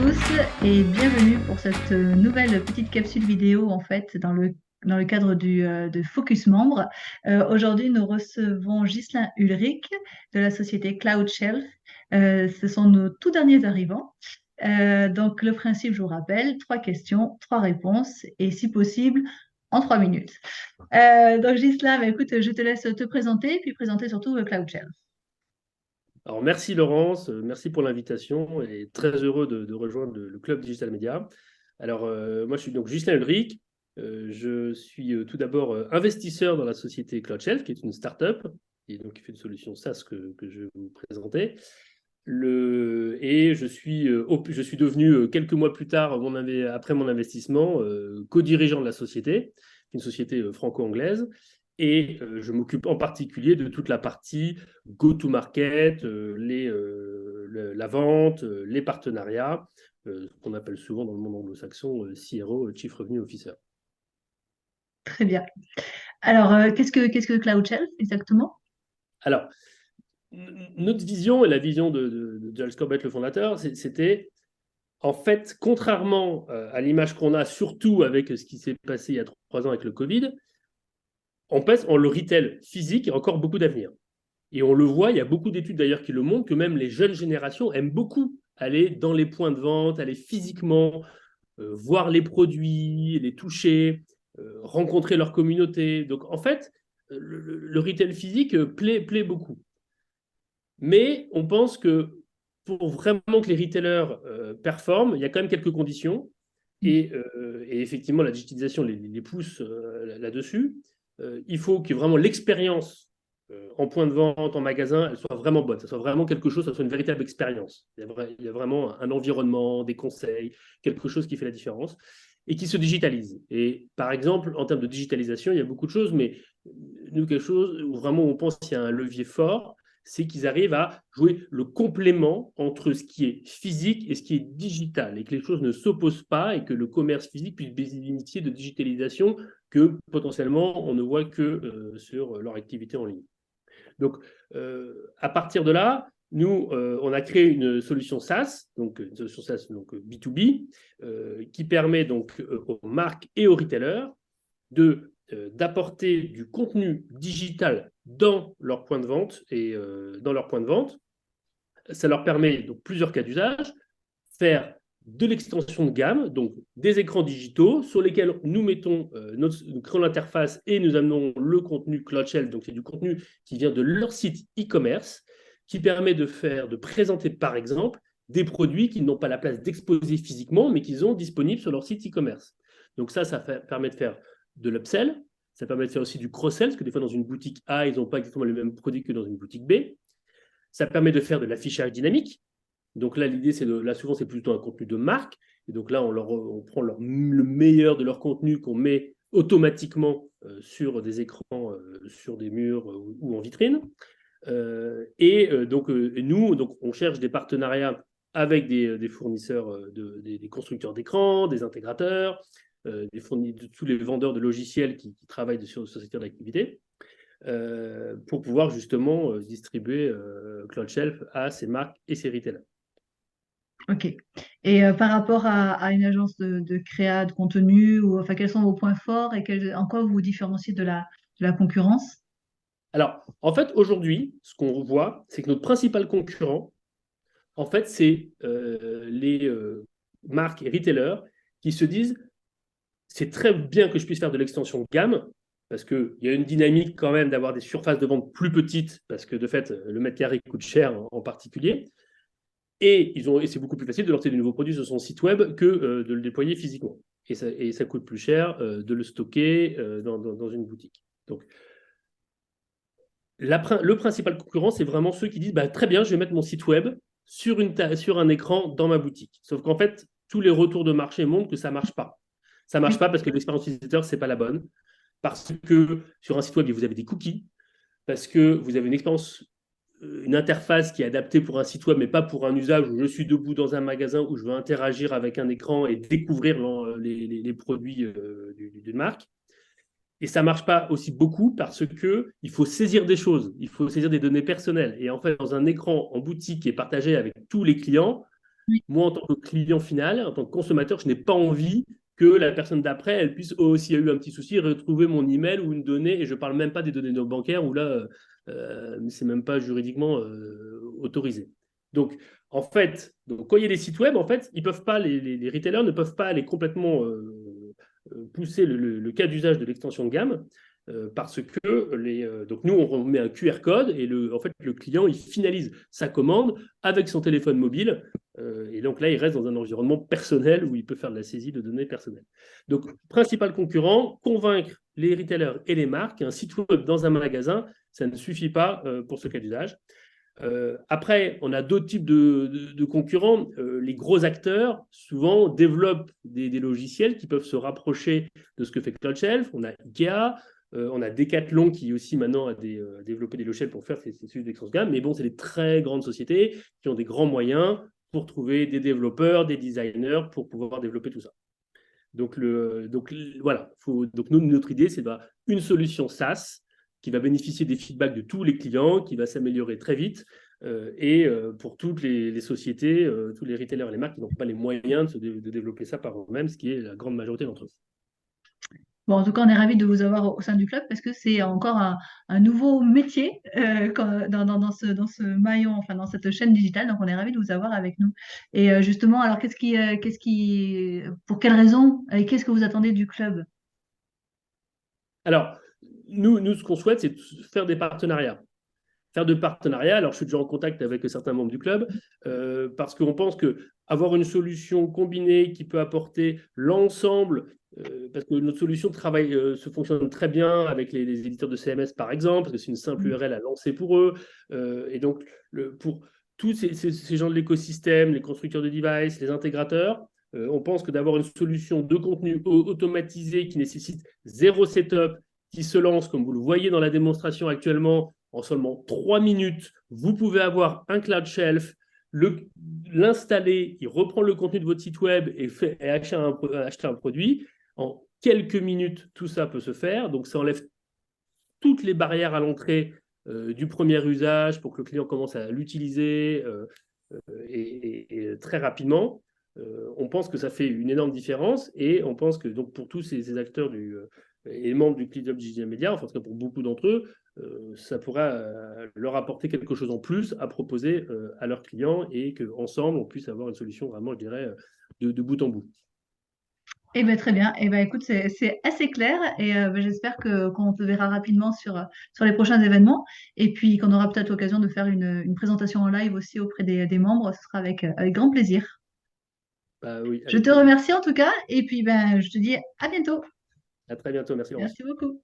tous et bienvenue pour cette nouvelle petite capsule vidéo en fait dans le cadre de Focus Membre. Aujourd'hui, nous recevons Ghislain Ulrich de la société Cloud Shelf. Ce sont nos tout derniers arrivants. Donc le principe, je vous rappelle, 3 questions, 3 réponses et si possible en 3 minutes. Donc Ghislain, bah, écoute, je te laisse te présenter puis présenter surtout Cloud Shelf. Alors, merci Laurence, merci pour l'invitation et très heureux de rejoindre le club Digital Media. Alors, moi, je suis donc Ghislain Ulrich. Je suis tout d'abord investisseur dans la société CloudShelf, qui est une start-up et donc qui fait une solution SaaS que je vais vous présenter. Et je suis devenu quelques mois plus tard, après mon investissement, co-dirigeant de la société, une société franco-anglaise. Et je m'occupe en particulier de toute la partie go-to-market, la vente, les partenariats, qu'on appelle souvent dans le monde anglo-saxon CRO, Chief Revenue Officer. Très bien. Alors, qu'est-ce que Cloud Shelf exactement? Alors, notre vision et la vision de Giles Corbett, le fondateur, c'était en fait, contrairement à l'image qu'on a, surtout avec ce qui s'est passé il y a 3 ans avec le Covid, le retail physique a encore beaucoup d'avenir. Et on le voit, il y a beaucoup d'études d'ailleurs qui le montrent, que même les jeunes générations aiment beaucoup aller dans les points de vente, aller physiquement, voir les produits, les toucher, rencontrer leur communauté. Donc en fait, le retail physique plaît beaucoup. Mais on pense que pour vraiment que les retailers performent, il y a quand même quelques conditions. Et effectivement, la digitalisation les pousse là-dessus. Il faut que vraiment l'expérience en point de vente, en magasin, elle soit vraiment bonne. Ça soit vraiment quelque chose, ça soit une véritable expérience. Il y a vraiment un environnement, des conseils, quelque chose qui fait la différence et qui se digitalise. Et par exemple, en termes de digitalisation, il y a beaucoup de choses, mais nous, quelque chose où vraiment on pense qu'il y a un levier fort, c'est qu'ils arrivent à jouer le complément entre ce qui est physique et ce qui est digital, et que les choses ne s'opposent pas, et que le commerce physique puisse bénéficier de digitalisation que potentiellement on ne voit que sur leur activité en ligne. Donc, à partir de là, nous, on a créé une solution SaaS, donc une solution SaaS donc B2B, qui permet donc aux marques et aux retailers d'apporter du contenu digital dans leur point de vente et dans leur point de vente. Ça leur permet donc plusieurs cas d'usage, faire de l'extension de gamme, donc des écrans digitaux sur lesquels nous mettons nous créons l'interface et nous amenons le contenu Cloud Shelf, donc c'est du contenu qui vient de leur site e-commerce, qui permet de présenter par exemple des produits qui n'ont pas la place d'exposer physiquement, mais qu'ils ont disponibles sur leur site e-commerce. Donc ça permet de faire de l'upsell, ça permet de faire aussi du cross-sell, parce que des fois dans une boutique A, ils n'ont pas exactement les mêmes produits que dans une boutique B. Ça permet de faire de l'affichage dynamique. Donc là, l'idée, là souvent, c'est plutôt un contenu de marque. Et donc là, on prend le meilleur de leur contenu qu'on met automatiquement sur des écrans, sur des murs ou en vitrine. Nous, donc, on cherche des partenariats avec des fournisseurs, des constructeurs d'écrans, des intégrateurs, tous les vendeurs de logiciels qui travaillent sur ce secteur d'activité, pour pouvoir justement distribuer Cloud Shelf à ces marques et ces retailers. Ok. Et par rapport à une agence de créa de contenu, ou enfin, quels sont vos points forts et en quoi vous vous différenciez de la concurrence? Alors, en fait, aujourd'hui, ce qu'on voit, c'est que notre principal concurrent, en fait, c'est les marques et retailers qui se disent, c'est très bien que je puisse faire de l'extension de gamme, parce qu'il y a une dynamique quand même d'avoir des surfaces de vente plus petites, parce que de fait, le mètre carré coûte cher en particulier. Et c'est beaucoup plus facile de lancer de nouveaux produits sur son site web que de le déployer physiquement. Et ça coûte plus cher de le stocker dans une boutique. Donc, le principal concurrent, c'est vraiment ceux qui disent bah, très bien, je vais mettre mon site web sur un écran dans ma boutique. Sauf qu'en fait, tous les retours de marché montrent que ça ne marche pas. Ça ne marche pas parce que l'expérience utilisateur, ce n'est pas la bonne. Parce que sur un site web, vous avez des cookies. Parce que vous avez une interface qui est adaptée pour un site web, mais pas pour un usage où je suis debout dans un magasin où je veux interagir avec un écran et découvrir les produits d'une marque. Et ça ne marche pas aussi beaucoup parce qu'il faut saisir des choses, il faut saisir des données personnelles. Et en fait, dans un écran en boutique qui est partagé avec tous les clients, Oui. Moi, en tant que client final, en tant que consommateur, je n'ai pas envie que la personne d'après, elle puisse, oh, s'il y a eu un petit souci, retrouver mon email ou une donnée, et je ne parle même pas des données bancaires, où là, c'est même pas juridiquement autorisé. Donc, en fait, donc, quand il y a des sites web, en fait, ils peuvent pas, les retailers ne peuvent pas aller complètement pousser le cas d'usage de l'extension de gamme. Parce que donc nous, on met un QR code et en fait, le client, il finalise sa commande avec son téléphone mobile. Et donc là, il reste dans un environnement personnel où il peut faire de la saisie de données personnelles. Donc, principal concurrent, convaincre les retailers et les marques. Un site web dans un magasin, ça ne suffit pas pour ce cas d'usage. Après, on a d'autres types de concurrents. Les gros acteurs, souvent, développent des logiciels qui peuvent se rapprocher de ce que fait Cloud Shelf. On a IKEA, on a Decathlon qui aussi maintenant a développé des logiciels pour faire ces sujets d'extension de gamme. Mais bon, c'est des très grandes sociétés qui ont des grands moyens pour trouver des développeurs, des designers pour pouvoir développer tout ça. Donc voilà. Donc notre idée, c'est une solution SaaS qui va bénéficier des feedbacks de tous les clients, qui va s'améliorer très vite. Et pour toutes les sociétés, tous les retailers et les marques qui n'ont pas les moyens de développer ça par eux-mêmes, ce qui est la grande majorité d'entre eux. Bon, en tout cas, on est ravis de vous avoir au sein du club parce que c'est encore un nouveau métier dans ce maillon, enfin dans cette chaîne digitale. Donc, on est ravis de vous avoir avec nous. Et justement, alors, pour quelles raisons et qu'est-ce que vous attendez du club? Alors, nous ce qu'on souhaite, c'est faire des partenariats. Faire de partenariats. Alors, je suis déjà en contact avec certains membres du club parce qu'on pense qu'avoir une solution combinée qui peut apporter l'ensemble, parce que notre solution se fonctionne très bien avec les éditeurs de CMS, par exemple, parce que c'est une simple URL à lancer pour eux. Et donc, pour tous ces gens de l'écosystème, les constructeurs de devices, les intégrateurs, on pense que d'avoir une solution de contenu automatisé qui nécessite zéro setup, qui se lance, comme vous le voyez dans la démonstration actuellement, en seulement 3 minutes, vous pouvez avoir un Cloud Shelf, l'installer, il reprend le contenu de votre site web et acheter un produit. En quelques minutes, tout ça peut se faire. Donc, ça enlève toutes les barrières à l'entrée du premier usage pour que le client commence à l'utiliser et très rapidement. On pense que ça fait une énorme différence et on pense que donc pour tous ces acteurs et membres du Club Digital Media, enfin en tout cas pour beaucoup d'entre eux, ça pourra leur apporter quelque chose en plus à proposer à leurs clients et qu'ensemble, on puisse avoir une solution vraiment, je dirais, de bout en bout. Eh bien, très bien. Eh bien, écoute, c'est assez clair et j'espère qu'on te verra rapidement sur les prochains événements et puis qu'on aura peut-être l'occasion de faire une présentation en live aussi auprès des membres. Ce sera avec grand plaisir. Bah, oui, Je avec te plaisir. remercie en tout cas et puis ben, je te dis à bientôt. À très bientôt. Merci, Laurence. Merci beaucoup.